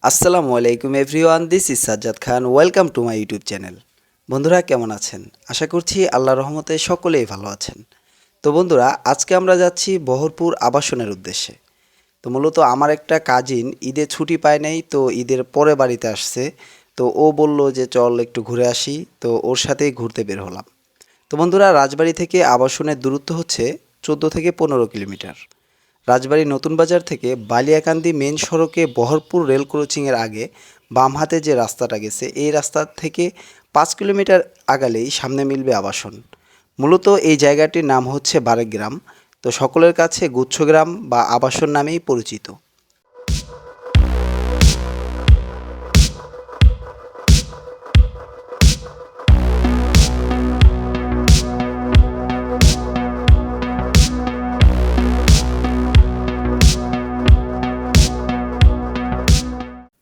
আসসালামু আলাইকুম everyone, this is Sajjad Khan. Welcome to my YouTube channel. বন্ধুরা কেমন আছেন? আশা করছি আল্লাহর রহমতে সকলেই ভালো আছেন। তো বন্ধুরা, আজকে আমরা যাচ্ছি বহরপুর আবাসনের উদ্দেশ্যে। তো মূলত আমার একটা কাজিন ঈদে ছুটি পায় নাই, তো ঈদের পরে বাড়িতে আসছে। তো ও বলল যে চল একটু ঘুরে আসি, তো ওর সাথেই ঘুরতে বের হলাম। তো বন্ধুরা, রাজবাড়ি থেকে আবাসনের দূরত্ব হচ্ছে 14 থেকে 15 কিলোমিটার। রাজবাড়ী নতুন বাজার থেকে বালিয়াকান্দি মেন সড়কে বহরপুর রেল ক্রসিংয়ের আগে বাম হাতে যে রাস্তাটা গেছে, এই রাস্তা থেকে 5 কিলোমিটার আগালেই সামনে মিলবে আবাসন। মূলত এই জায়গাটির নাম হচ্ছে বারেগ্রাম। তো সকলের কাছে গুচ্ছগ্রাম বা আবাসন নামেই পরিচিত।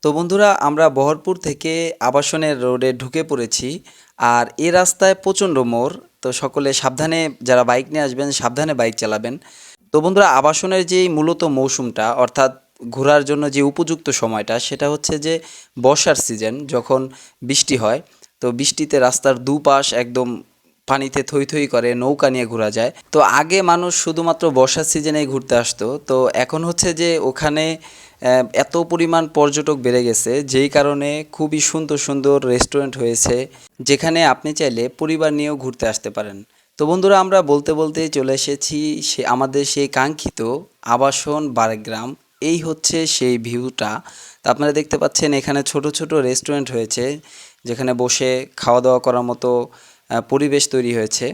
তো বন্ধুরা, আমরা বহরপুর থেকে আবাসনের রোডে ঢুকে পড়েছি। আর এই রাস্তায় প্রচণ্ড মোড়, তো সকলে সাবধানে, যারা বাইক নিয়ে আসবেন সাবধানে বাইক চালাবেন। তো বন্ধুরা, আবাসনের যেই মূলত মৌসুমটা, অর্থাৎ ঘোরার জন্য যে উপযুক্ত সময়টা, সেটা হচ্ছে যে বর্ষার সিজন, যখন বৃষ্টি হয়। তো বৃষ্টিতে রাস্তার দুপাশ একদম পানিতে থই থই করে, নৌকা নিয়ে ঘোরা যায়। তো আগে মানুষ শুধুমাত্র বর্ষার সিজনেই ঘুরতে আসতো, তো এখন হচ্ছে যে ওখানে এত পরিমাণ পর্যটক বেড়ে গেছে, যেই কারণে খুবই সুন্দর সুন্দর রেস্টুরেন্ট হয়েছে, যেখানে আপনি চাইলে পরিবার নিয়েও ঘুরতে আসতে পারেন। তো বন্ধুরা, আমরা বলতে বলতেই চলে এসেছি আমাদের সেই কাঙ্ক্ষিত আবাসন বারেগ্রাম। এই হচ্ছে সেই ভিউটা। তো আপনারা দেখতে পাচ্ছেন এখানে ছোট ছোট রেস্টুরেন্ট হয়েছে, যেখানে বসে খাওয়া দাওয়া করার মতো পরিবেশ তৈরি হয়েছে।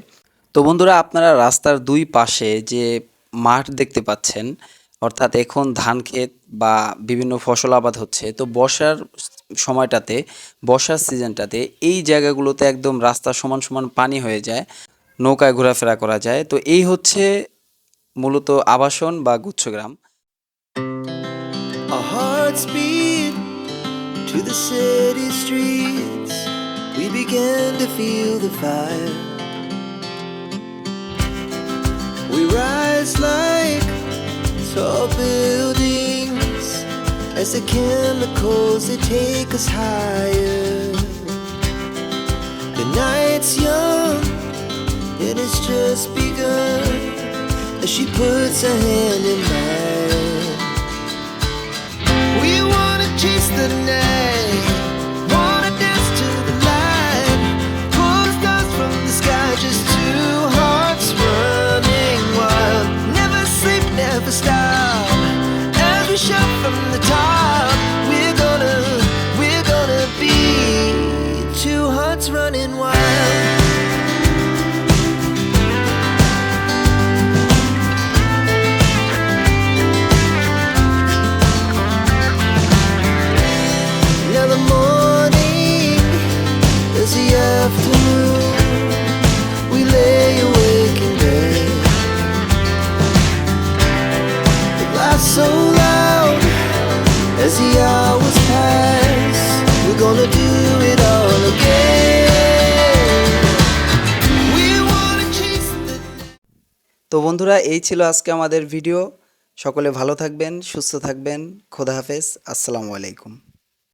তো বন্ধুরা, আপনারা রাস্তার দুই পাশে যে মাঠ দেখতে পাচ্ছেন, অর্থাৎ এখন ধান ক্ষেত বা বিভিন্ন ফসল আবাদ হচ্ছে। তো বর্ষার সময়টাতে, বর্ষার সিজনটাতে এই জায়গাগুলোতে একদম রাস্তা সমান সমান পানি হয়ে যায়, নৌকায় ঘোরাফেরা করা যায়। তো এই হচ্ছে মূলত আবাসন বা গুচ্ছগ্রাম। Our hearts beat to the city streets. We began to feel the fire. We rise like tall buildings as the chemicals they take us higher. The night's young and it's just begun as she puts her hand in mine. We wanna chase the night, wanna dance to the light, pull the stars from the sky, just two hearts running wild. Never sleep, never stop, as we shout from the top. We're gonna be two hearts running wild. Now the morning is the afternoon. We lay awake in bed. The laughs so loud as the hours pass. We're gonna do it all again. We wanna chase the... তো বন্ধুরা, এই ছিল আজকে আমাদের video. সকলে ভালো থাকবেন, সুস্থ থাকবেন। খোদা হাফেজ, আসসালামু আলাইকুম।